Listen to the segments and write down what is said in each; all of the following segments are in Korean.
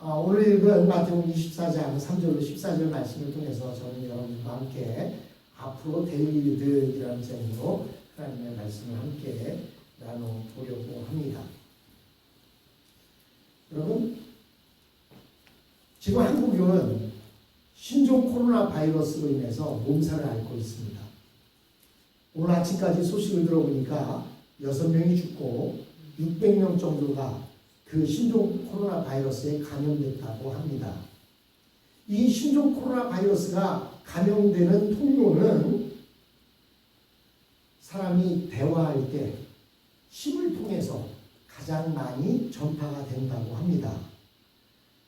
오늘 읽은 마태복음 24장 3절로 14절 말씀을 통해서 저는 여러분과 함께 앞으로 될 일들이라는 제목으로 하나님의 말씀을 함께 나눠보려고 합니다. 여러분, 지금 한국은 신종 코로나 바이러스로 인해서 몸살을 앓고 있습니다. 오늘 아침까지 소식을 들어보니까 6명이 죽고 600명 정도가 그 신종 코로나 바이러스에 감염됐다고 합니다. 이 신종 코로나 바이러스가 감염되는 통로는 사람이 대화할 때 침을 통해서 가장 많이 전파가 된다고 합니다.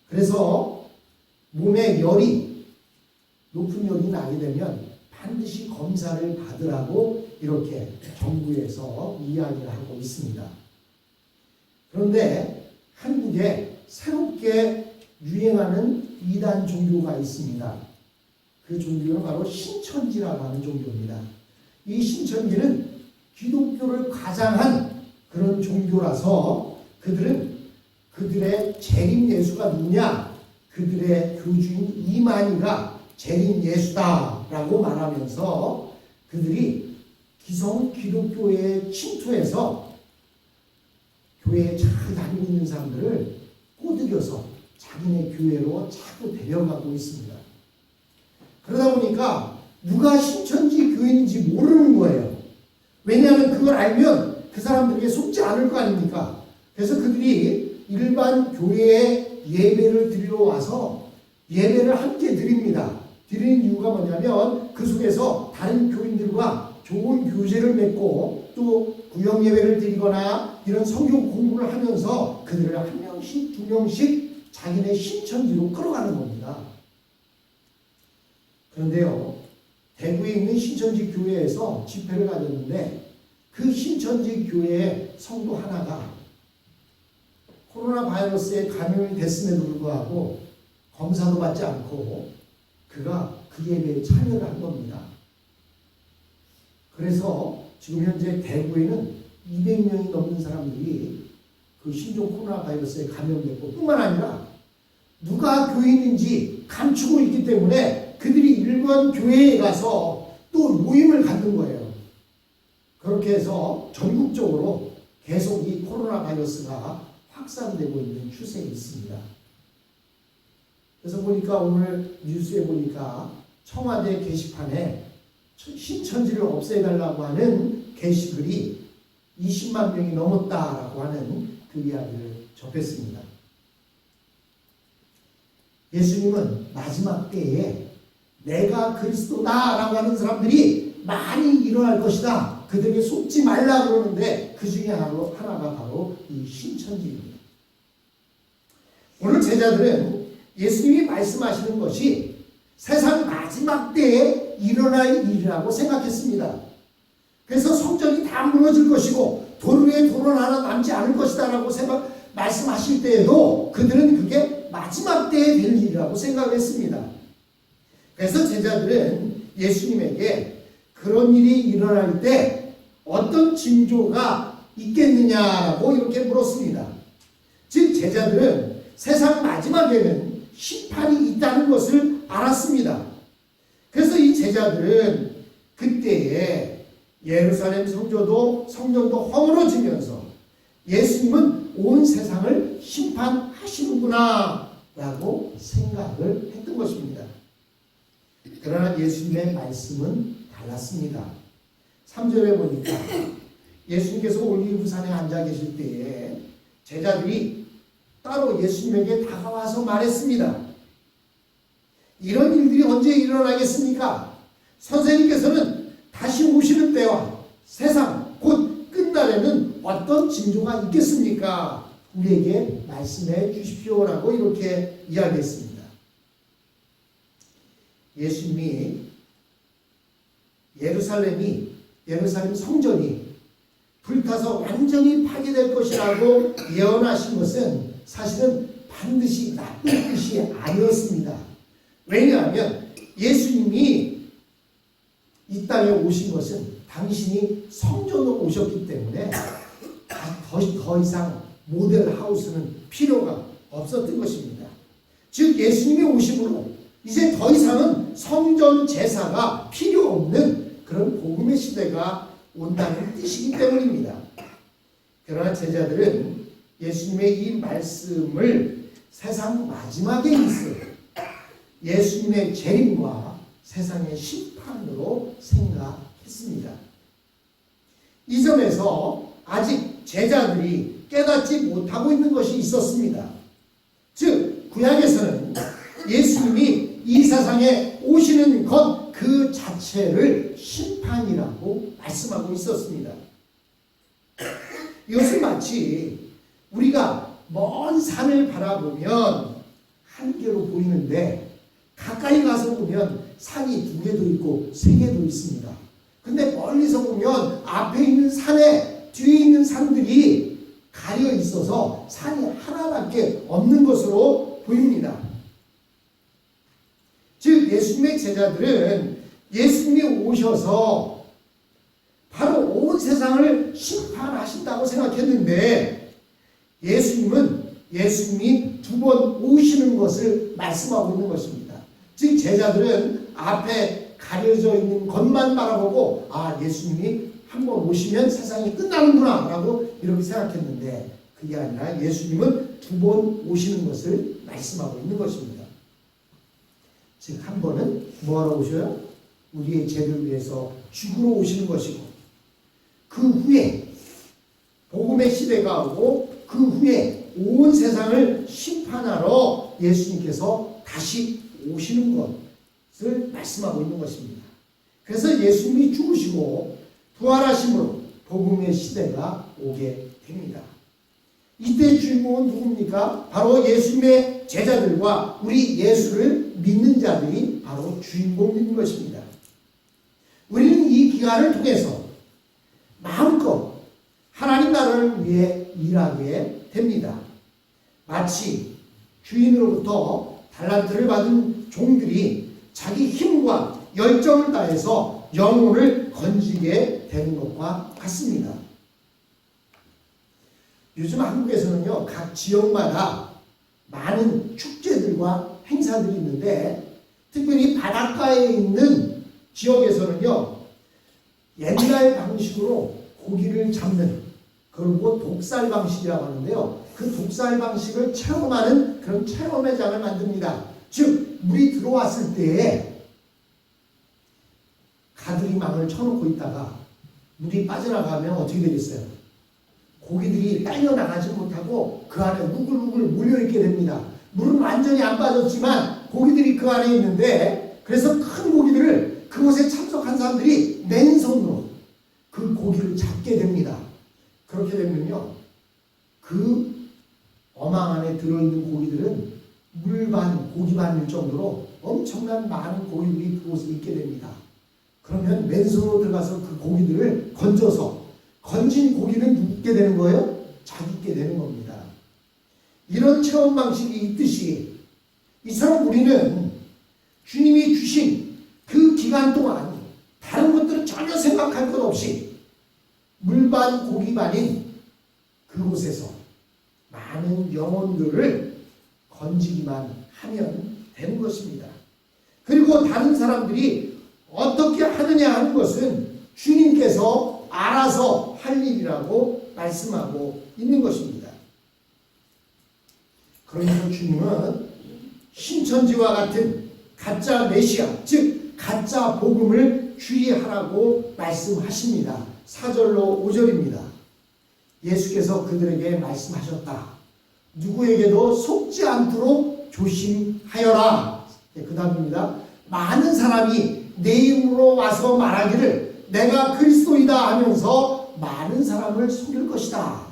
그래서 몸에 열이, 높은 열이 나게 되면 반드시 검사를 받으라고 이렇게 정부에서 이야기를 하고 있습니다. 그런데 한국에 새롭게 유행하는 이단 종교가 있습니다. 그 종교는 바로 신천지라고 하는 종교입니다. 이 신천지는 기독교를 가장한 그런 종교라서 그들의 재림 예수가 누구냐? 그들의 교주인 이만희가 재림 예수다라고 말하면서 그들이 기성 기독교에 침투해서 교회에 잘 다니고 있는 사람들을 꼬드겨서 자기네 교회로 자꾸 데려가고 있습니다. 그러다 보니까 누가 신천지 교인인지 모르는 거예요. 왜냐하면 그걸 알면 그 사람들에게 속지 않을 거 아닙니까? 그래서 그들이 일반 교회에 예배를 드리러 와서 예배를 함께 드립니다. 드리는 이유가 뭐냐면 그 속에서 다른 교인들과 좋은 교제를 맺고 또 구역 예배를 드리거나 이런 성경 공부를 하면서 그들을 한 명씩 두 명씩 자기네 신천지로 끌어가는 겁니다. 그런데요, 대구에 있는 신천지 교회에서 집회를 가졌는데 그 신천지 교회의 성도 하나가 코로나 바이러스에 감염이 됐음에도 불구하고 검사도 받지 않고 그가 그 예배에 참여를 한 겁니다. 그래서 지금 현재 대구에는 200명이 넘는 사람들이 그 신종 코로나 바이러스에 감염됐고 뿐만 아니라 누가 교인인지 감추고 있기 때문에 그들이 일반 교회에 가서 또 모임을 갖는 거예요. 그렇게 해서 전국적으로 계속 이 코로나 바이러스가 확산되고 있는 추세에 있습니다. 그래서 보니까 오늘 뉴스에 보니까 청와대 게시판에 신천지를 없애달라고 하는 게시글이 20만 명이 넘었다라고 하는 그 이야기를 접했습니다. 예수님은 마지막 때에 내가 그리스도다라고 하는 사람들이 많이 일어날 것이다. 그들에게 속지 말라 그러는데 그 중에 하나가 바로 이 신천지입니다. 오늘 제자들은 예수님이 말씀하시는 것이 세상 마지막 때에 일어날 일이라고 생각했습니다. 그래서 성전이 다 무너질 것이고 돌 위에 돌은 하나 남지 않을 것이다 라고 말씀하실 때에도 그들은 그게 마지막 때에 될 일이라고 생각했습니다. 그래서 제자들은 예수님에게 그런 일이 일어날 때 어떤 징조가 있겠느냐라고 이렇게 물었습니다. 즉 제자들은 세상 마지막에는 심판이 있다는 것을 알았습니다. 그래서 이 제자들은 그때에 예루살렘 성전도 허물어지면서 예수님은 온 세상을 심판하시는구나 라고 생각을 했던 것입니다. 그러나 예수님의 말씀은 달랐습니다. 3절에 보니까 예수님께서 올리브산에 앉아 계실 때에 제자들이 따로 예수님에게 다가와서 말했습니다. 이런 일들이 언제 일어나겠습니까? 선생님께서는 다시 오시는 때와 세상 곧 끝날에는 어떤 징조가 있겠습니까? 우리에게 말씀해 주십시오라고 이렇게 이야기했습니다. 예수님이 예루살렘 성전이 불타서 완전히 파괴될 것이라고 예언하신 것은 사실은 반드시 나쁜 뜻이 아니었습니다. 왜냐하면 예수님이 이 땅에 오신 것은 당신이 성전으로 오셨기 때문에 더 이상 모델 하우스는 필요가 없었던 것입니다. 즉 예수님이 오심으로 이제 더 이상은 성전 제사가 필요 없는 그런 복음의 시대가 온다는 뜻이기 때문입니다. 그러나 제자들은 예수님의 이 말씀을 세상 마지막에 있을 예수님의 재림과 세상의 심판으로 생각했습니다. 이 점에서 아직 제자들이 깨닫지 못하고 있는 것이 있었습니다. 즉 구약에서는 예수님이 이 세상에 오시는 것 그 자체를 심판이라고 말씀하고 있었습니다. 이것은 마치 우리가 먼 산을 바라보면 한 개로 보이는데 가까이 가서 보면 산이 2개도 있고 3개도 있습니다. 근데 멀리서 보면 앞에 있는 산에 뒤에 있는 산들이 가려 있어서 산이 하나밖에 없는 것으로 보입니다. 즉 예수님의 제자들은 예수님이 오셔서 바로 온 세상을 심판하신다고 생각했는데 예수님이 2번 오시는 것을 말씀하고 있는 것입니다. 즉 제자들은 앞에 가려져 있는 것만 바라보고 예수님이 한 번 오시면 세상이 끝나는구나 라고 이렇게 생각했는데 그게 아니라 예수님은 2번 오시는 것을 말씀하고 있는 것입니다. 즉 한 번은 뭐하러 오셔요? 우리의 죄를 위해서 죽으러 오시는 것이고 그 후에 복음의 시대가 오고 그 후에 온 세상을 심판하러 예수님께서 다시 오시는 것을 말씀하고 있는 것입니다. 그래서 예수님이 죽으시고 부활하심으로 복음의 시대가 오게 됩니다. 이때 주인공은 누굽니까? 바로 예수님의 제자들과 우리 예수를 믿는 자들이 바로 주인공인 것입니다. 우리는 이 기간을 통해서 마음껏 하나님 나라를 위해 일하게 됩니다. 마치 주인으로부터 달란트를 받은 종들이 자기 힘과 열정을 다해서 영혼을 건지게 되는 것과 같습니다. 요즘 한국에서는요, 각 지역마다 많은 축제들과 행사들이 있는데, 특별히 바닷가에 있는 지역에서는요, 옛날 방식으로 고기를 잡는, 그리고 독살 방식이라고 하는데요, 그 독살 방식을 체험하는 그런 체험의 장을 만듭니다. 즉, 물이 들어왔을 때에 가두리망을 쳐놓고 있다가 물이 빠져나가면 어떻게 되겠어요? 고기들이 딸려 나가지 못하고 그 안에 우글우글 물려있게 됩니다. 물은 완전히 안 빠졌지만 고기들이 그 안에 있는데, 그래서 큰 고기들을 그곳에 참석한 사람들이 맨손으로 그 고기를 잡게 됩니다. 그렇게 되면요, 그 어망 안에 들어있는 고기들은 물반, 고기반일 정도로 엄청난 많은 고기들이 그곳에 있게 됩니다. 그러면 맨손으로 들어가서 그 고기들을 건져서 건진 고기는 누게 되는 거예요? 자기게 되는 겁니다. 이런 체험 방식이 있듯이 이처럼 우리는 주님이 주신 그 기간 동안 다른 것들은 전혀 생각할 것 없이 물반 고기반인 그곳에서 많은 영혼들을 건지기만 하면 되는 것입니다. 그리고 다른 사람들이 어떻게 하느냐 하는 것은 주님께서 알아서 할 일이라고 말씀하고 있는 것입니다. 그러면서 주님은 신천지와 같은 가짜 메시아, 즉 가짜 복음을 주의하라고 말씀하십니다. 4절로 5절입니다. 예수께서 그들에게 말씀하셨다. 누구에게도 속지 않도록 조심하여라. 그 다음입니다. 많은 사람이 내 이름으로 와서 말하기를 내가 그리스도이다 하면서 많은 사람을 속일 것이다.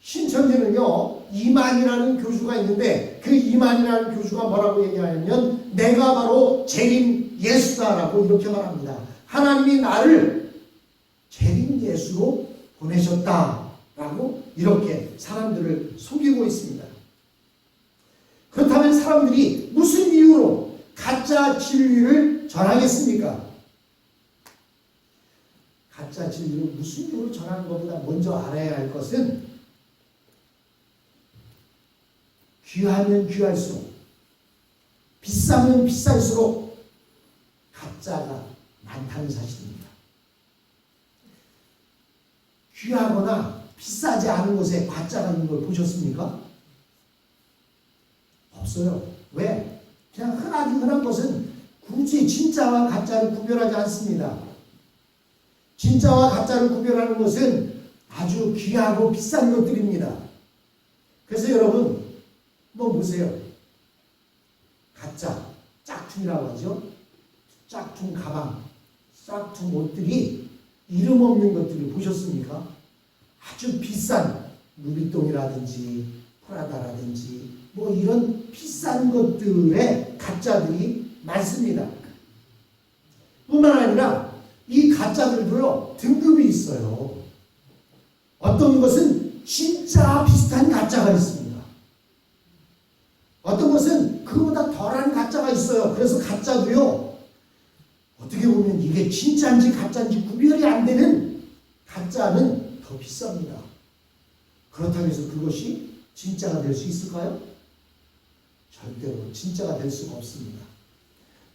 신천지는요, 이만이라는 교주가 있는데 그 이만이라는 교주가 뭐라고 얘기하냐면 내가 바로 재림 예수다라고 이렇게 말합니다. 하나님이 나를 재림 예수로 보내셨다라고 이렇게 사람들을 속이고 있습니다. 그렇다면 사람들이 무슨 이유로 가짜 진리를 전하겠습니까? 가짜 진리를 무슨 이유로 전하는 것보다 먼저 알아야 할 것은 귀하면 귀할수록 비싸면 비쌀수록 가짜가 많다는 사실입니다. 귀하거나 비싸지 않은 곳에 가짜가 있는 걸 보셨습니까? 없어요. 왜? 그냥 흔한 것은 굳이 진짜와 가짜를 구별하지 않습니다. 진짜와 가짜를 구별하는 것은 아주 귀하고 비싼 것들입니다. 그래서 여러분 한번 보세요. 가짜, 짝퉁이라고 하죠. 짝퉁 가방, 짝퉁 옷들이 이름 없는 것들을 보셨습니까? 아주 비싼 루비통이라든지 프라다라든지 뭐 이런 비싼 것들의 가짜들이 많습니다. 뿐만 아니라 이 가짜들도요 등급이 있어요. 어떤 것은 진짜 비슷한 가짜가 있습니다. 어떤 것은 그보다 덜한 가짜가 있어요. 그래서 가짜도요 어떻게 보면 이게 진짜인지 가짜인지 구별이 안 되는 가짜는 더 비쌉니다. 그렇다고 해서 그것이 진짜가 될 수 있을까요? 절대로 진짜가 될 수가 없습니다.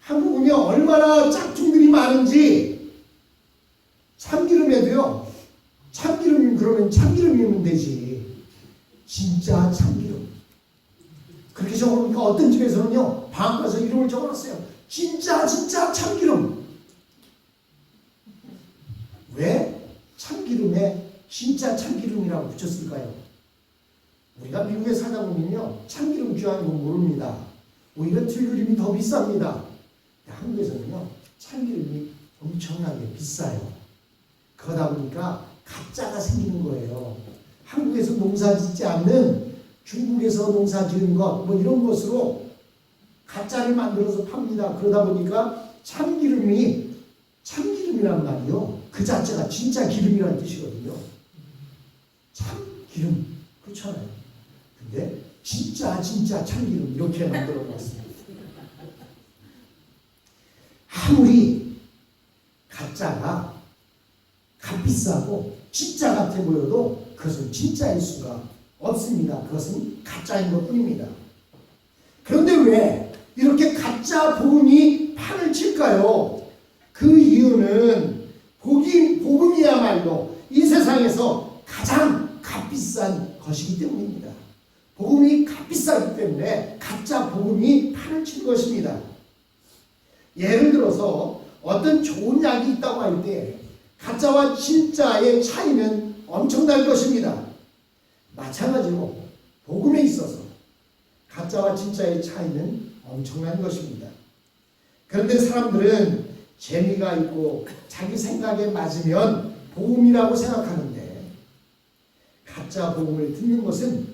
한국은요 얼마나 짝퉁들이 많은지 참기름에도요 참기름 그러면 참기름이면 되지 진짜 참기름 그렇게 적어놓으니까 어떤 집에서는요 방 가서 이름을 적어놨어요. 진짜 참기름. 왜 참기름에 진짜 참기름이라고 붙였을까요? 우리가 미국에 살다 보면요 참기름 귀한 건 모릅니다. 오히려 들기름이 더 비쌉니다. 한국에서는요 참기름이 엄청나게 비싸요. 그러다 보니까 가짜가 생기는 거예요. 한국에서 농사 짓지 않는 중국에서 농사 지은 것 뭐 이런 것으로 가짜를 만들어서 팝니다. 그러다 보니까 참기름이란 말이요 그 자체가 진짜 기름이라는 뜻이거든요. 참기름 그렇잖아요. 근데 진짜 참기름 이렇게 만들어 놨습니다. 아무리 가짜가 값비싸고 진짜 같아 보여도 그것은 진짜일 수가 없습니다. 그것은 가짜인 것 뿐입니다. 그런데 왜 이렇게 가짜 복음이 판을 칠까요? 그 이유는 복음이야말로 이 세상에서 가장 값비싼 것이기 때문입니다. 복음이 값비싸기 때문에 가짜 복음이 판을 친 것입니다. 예를 들어서 어떤 좋은 약이 있다고 할 때 가짜와 진짜의 차이는 엄청날 것입니다. 마찬가지로 복음에 있어서 가짜와 진짜의 차이는 엄청난 것입니다. 그런데 사람들은 재미가 있고 자기 생각에 맞으면 복음이라고 생각하는데 가짜 복음을 듣는 것은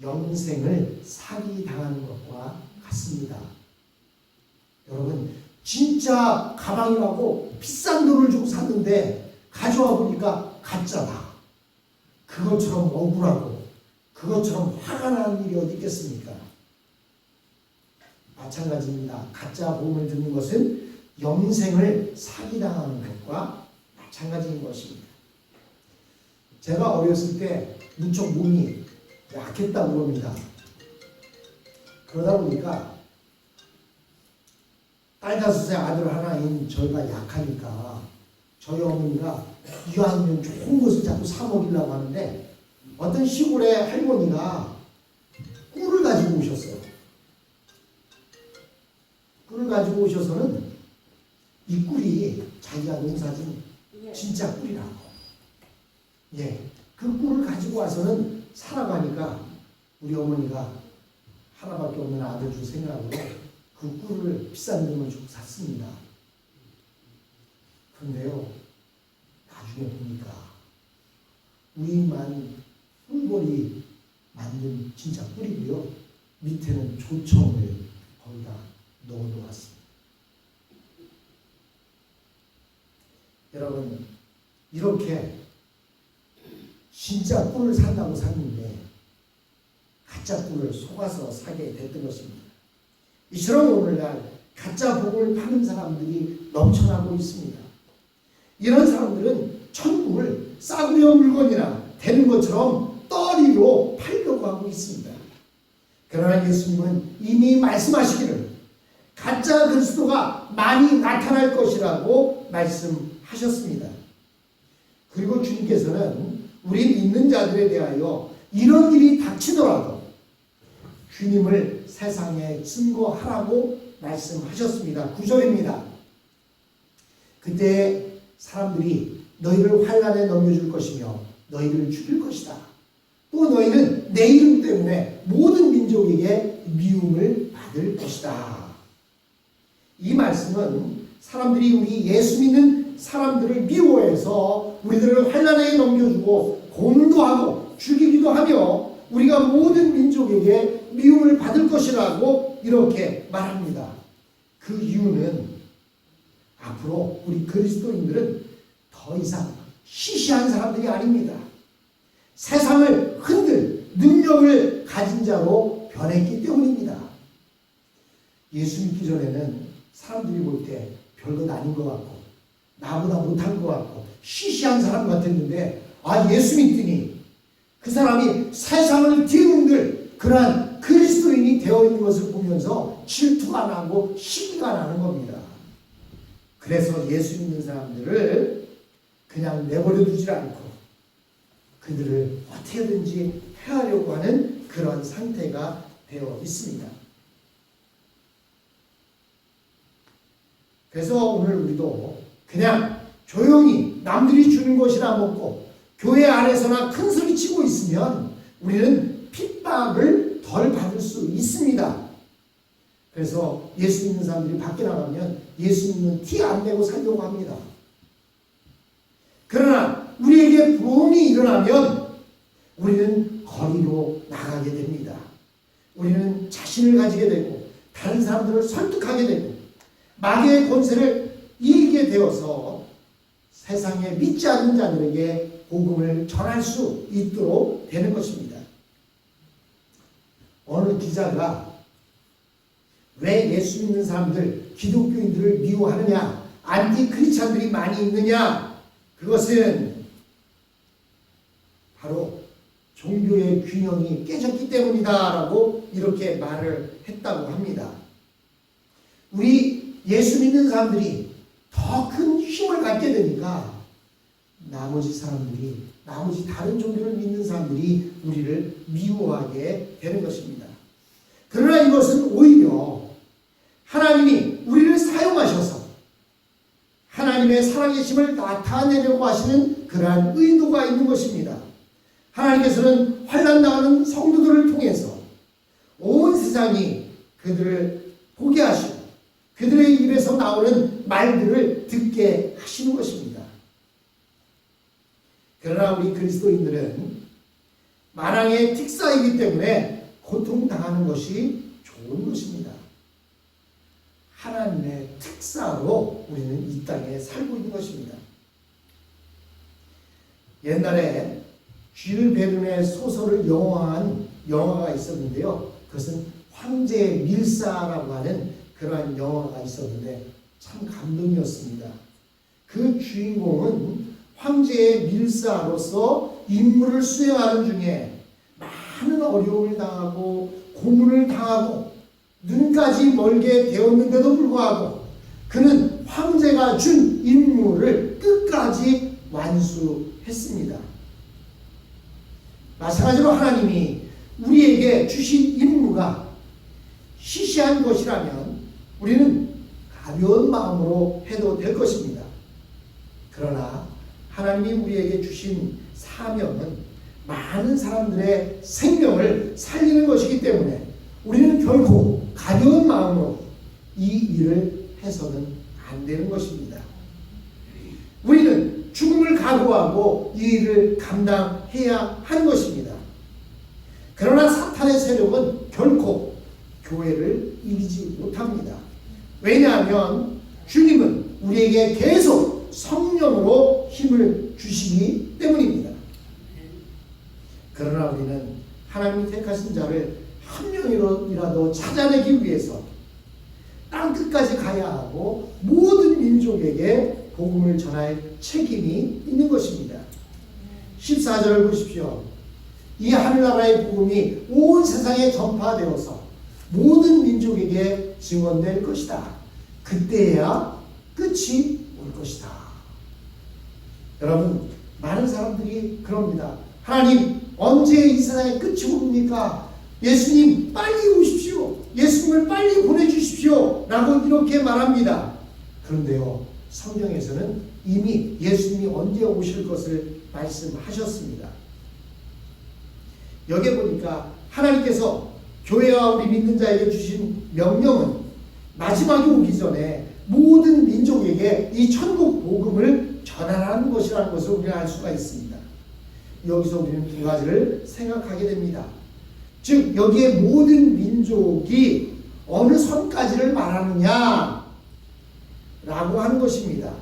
영생을 사기당하는 것과 같습니다. 여러분 진짜 가방이라고 비싼 돈을 주고 샀는데 가져와 보니까 가짜다. 그것처럼 억울하고 그것처럼 화가 나는 일이 어디 있겠습니까? 마찬가지입니다. 가짜 복음을 듣는 것은 영생을 사기당하는 것과 마찬가지인 것입니다. 제가 어렸을 때 무척 몸이 약했다고 합니다. 그러다 보니까 딸 5살 아들 하나인 저희가 약하니까 저희 어머니가 이왕이면 좋은 것을 자꾸 사 먹이려고 하는데 어떤 시골의 할머니가 꿀을 가지고 오셨어요. 꿀을 가지고 오셔서는 이 꿀이 자기가 농사진 진짜 꿀이라고. 예, 그 꿀을 가지고 와서는 살아가니까 우리 어머니가 하나밖에 없는 아들 줄 생각으로 그 꿀을 비싼 돈을 주고 샀습니다. 그런데요, 나중에 보니까 위만 꿀벌이 만든 진짜 꿀이고요. 밑에는 조청을 거기다 넣어놓았습니다. 여러분, 이렇게 진짜 꿀을 산다고 샀는데 가짜 꿀을 속아서 사게 됐던 것입니다. 이처럼 오늘날 가짜 복음을 파는 사람들이 넘쳐나고 있습니다. 이런 사람들은 천국을 싸구려 물건이나 되는 것처럼 떠리로 팔려고 하고 있습니다. 그러나 예수님은 이미 말씀하시기를 가짜 그리스도가 많이 나타날 것이라고 말씀하셨습니다. 그리고 주님께서는 우리 믿는 자들에 대하여 이런 일이 닥치더라도 주님을 세상에 증거하라고 말씀하셨습니다. 9절입니다. 그때 사람들이 너희를 환난에 넘겨줄 것이며 너희를 죽일 것이다. 또 너희는 내 이름 때문에 모든 민족에게 미움을 받을 것이다. 이 말씀은 사람들이 우리 예수 믿는 사람들을 미워해서 우리들을 환난에 넘겨주고 고문도 하고 죽이기도 하며 우리가 모든 민족에게 미움을 받을 것이라고 이렇게 말합니다. 그 이유는 앞으로 우리 그리스도인들은 더 이상 시시한 사람들이 아닙니다. 세상을 흔들 능력을 가진 자로 변했기 때문입니다. 예수 믿기 전에는 사람들이 볼 때 별것 아닌 것 같고 나보다 못한 것 같고 시시한 사람 같았는데 예수 믿더니 그 사람이 세상을 뒤흔들 그러한 그리스도인이 되어 있는 것을 보면서 질투가 나고 시기가 나는 겁니다. 그래서 예수 믿는 사람들을 그냥 내버려 두지 않고 그들을 어떻게든지 해하려고 하는 그런 상태가 되어 있습니다. 그래서 오늘 우리도 그냥 조용히 남들이 주는 것이나 먹고 교회 안에서나 큰 소리 치고 있으면 우리는 핍박을 덜 받을 수 있습니다. 그래서 예수 믿는 사람들이 밖에 나가면 예수 믿는 티 안 내고 살려고 합니다. 그러나 우리에게 부흥이 일어나면 우리는 거리로 나가게 됩니다. 우리는 자신을 가지게 되고 다른 사람들을 설득하게 되고 마귀의 권세를 이기게 되어서 세상에 믿지 않는 자들에게 복음을 전할 수 있도록 되는 것입니다. 어느 기자가 왜 예수 믿는 사람들, 기독교인들을 미워하느냐, 안티 크리스찬들이 많이 있느냐, 그것은 바로 종교의 균형이 깨졌기 때문이다라고 이렇게 말을 했다고 합니다. 우리 예수 믿는 사람들이 더 큰 힘을 갖게 되니까 나머지 사람들이, 나머지 다른 종교를 믿는 사람들이 우리를 미워하게 되는 것입니다. 그러나 이것은 오히려 하나님이 우리를 사용하셔서 하나님의 살아계심을 나타내려고 하시는 그러한 의도가 있는 것입니다. 하나님께서는 환난당하는 성도들을 통해서 온 세상이 그들을 보게 하시고 그들의 입에서 나오는 말들을 듣게 하시는 것입니다. 그러나 우리 그리스도인들은 만왕의 특사이기 때문에 고통당하는 것이 좋은 것입니다. 하나님의 특사로 우리는 이 땅에 살고 있는 것입니다. 옛날에 줄 베른의 소설을 영화한 영화가 있었는데요. 그것은 황제의 밀사라고 하는 그러한 영화가 있었는데 참 감동이었습니다. 그 주인공은 황제의 밀사로서 임무를 수행하는 중에 많은 어려움을 당하고 고문을 당하고 눈까지 멀게 되었는데도 불구하고 그는 황제가 준 임무를 끝까지 완수했습니다. 마찬가지로 하나님이 우리에게 주신 임무가 시시한 것이라면 우리는 가벼운 마음으로 해도 될 것입니다. 그러나 하나님이 우리에게 주신 사명은 많은 사람들의 생명을 살리는 것이기 때문에 우리는 결코 가벼운 마음으로 이 일을 해서는 안 되는 것입니다. 우리는 죽음을 각오하고 이 일을 감당해야 하는 것입니다. 그러나 사탄의 세력은 결코 교회를 이기지 못합니다. 왜냐하면 주님은 우리에게 계속 성령으로 힘을 주시기 때문입니다. 그러나 우리는 하나님이 택하신 자를 한 명이라도 찾아내기 위해서 땅끝까지 가야 하고 모든 민족에게 복음을 전할 책임이 있는 것입니다. 14절을 보십시오. 이 하늘나라의 복음이 온 세상에 전파되어서 모든 민족에게 증언될 것이다. 그때야 끝이 올 것이다. 여러분, 많은 사람들이 그럽니다. 하나님, 언제 이 세상에 끝이 옵니까? 예수님 빨리 오십시오. 예수님을 빨리 보내주십시오. 라고 이렇게 말합니다. 그런데요, 성경에서는 이미 예수님이 언제 오실 것을 말씀하셨습니다. 여기 보니까 하나님께서 교회와 우리 믿는 자에게 주신 명령은 마지막이 오기 전에 모든 민족에게 이 천국 복음을 전하라는 것이라는 것을 우리는 알 수가 있습니다. 여기서 우리는 두 가지를 생각하게 됩니다. 즉 여기에 모든 민족이 어느 선까지를 말하느냐 라고 하는 것입니다.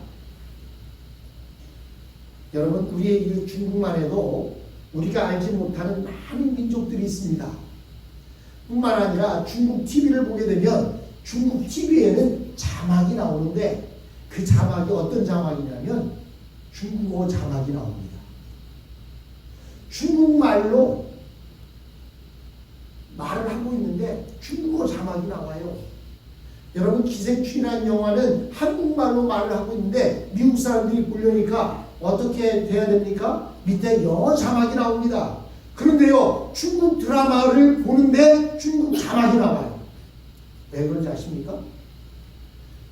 여러분, 우리의 이 중국만 해도 우리가 알지 못하는 많은 민족들이 있습니다. 뿐만 아니라 중국 TV를 보게 되면 중국 TV에는 자막이 나오는데 그 자막이 어떤 자막이냐면 중국어 자막이 나옵니다. 중국말로 말을 하고 있는데 중국어 자막이 나와요. 여러분, 기생충이라는 영화는 한국말로 말을 하고 있는데 미국 사람들이 보려니까 어떻게 돼야 됩니까? 밑에 영어 자막이 나옵니다. 그런데요, 중국 드라마를 보는데 중국 자막이 나와요. 왜 그런지 아십니까?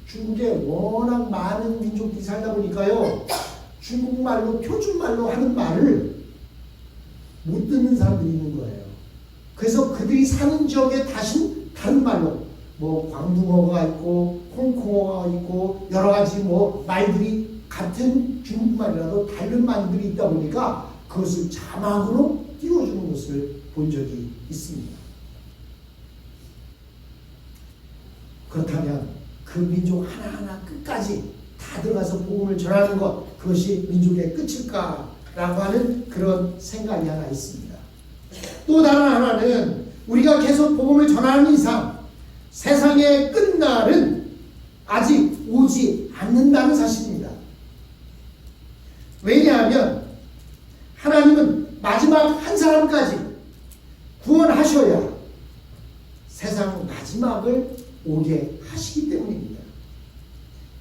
중국에 워낙 많은 민족들이 살다 보니까요, 중국말로, 표준말로 하는 말을 못 듣는 사람들이 있는 거예요. 그래서 그들이 사는 지역에 다른 말로, 뭐 광둥어가 있고 홍콩어가 있고 여러 가지 뭐 말들이 같은 중국말이라도 다른 말들이 있다 보니까 그것을 자막으로 띄워주는 것을 본 적이 있습니다. 그렇다면 그 민족 하나하나 끝까지 다 들어가서 복음을 전하는 것, 그것이 민족의 끝일까라고 하는 그런 생각이 하나 있습니다. 또 다른 하나는 우리가 계속 복음을 전하는 이상 세상의 끝날은 아직 오지 않는다는 사실입니다. 왜냐하면 하나님은 마지막 한 사람까지 구원하셔야 세상 마지막을 오게 하시기 때문입니다.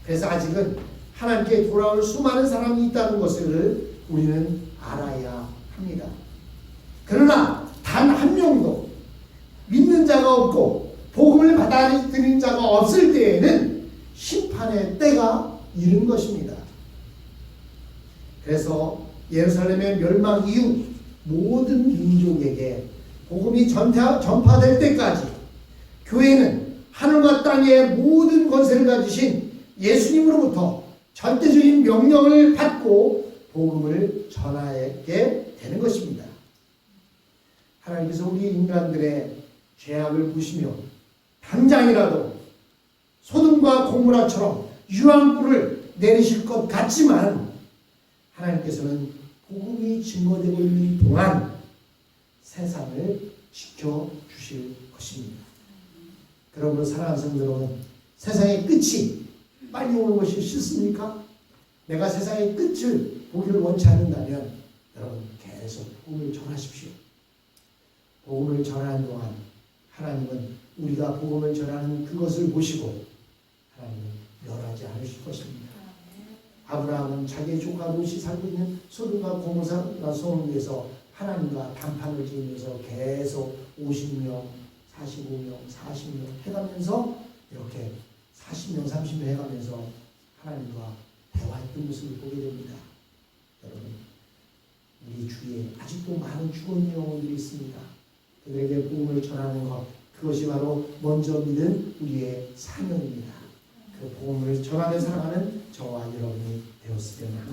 그래서 아직은 하나님께 돌아올 수많은 사람이 있다는 것을 우리는 알아야 합니다. 그러나 단 한 명도 믿는 자가 없고 복음을 받아들이는 자가 없을 때에는 심판의 때가 이른 것입니다. 그래서 예루살렘의 멸망 이후 모든 민족에게 복음이 전파될 때까지 교회는 하늘과 땅의 모든 권세를 가지신 예수님으로부터 절대적인 명령을 받고 복음을 전하게 되는 것입니다. 하나님께서 우리 인간들의 죄악을 보시며 당장이라도 소돔과 고모라처럼 유황불을 내리실 것 같지만 하나님께서는 복음이 증거되고 있는 동안 세상을 지켜주실 것입니다. 그러므로 사랑하는 성도 여러분, 세상의 끝이 빨리 오는 것이 싫습니까? 내가 세상의 끝을 보기를 원치 않는다면 여러분 계속 복음을 전하십시오. 복음을 전하는 동안 하나님은 우리가 복음을 전하는 그것을 보시고 하나님은 멸하지 않으실 것입니다. 아브라함은 자기의 조카 롯이 살고 있는 소돔과 고모라 성을 위해서 하나님과 담판을 지으면서 계속 50명, 45명, 40명 해가면서 이렇게 40명, 30명 해가면서 하나님과 대화했던 모습을 보게 됩니다. 여러분, 우리 주위에 아직도 많은 죽은 영혼들이 있습니다. 그들에게 복음을 전하는 것, 그것이 바로 먼저 믿은 우리의 사명입니다. 그 복음을 전하며 살아가는 저와 여러분이 되었으면 합니다.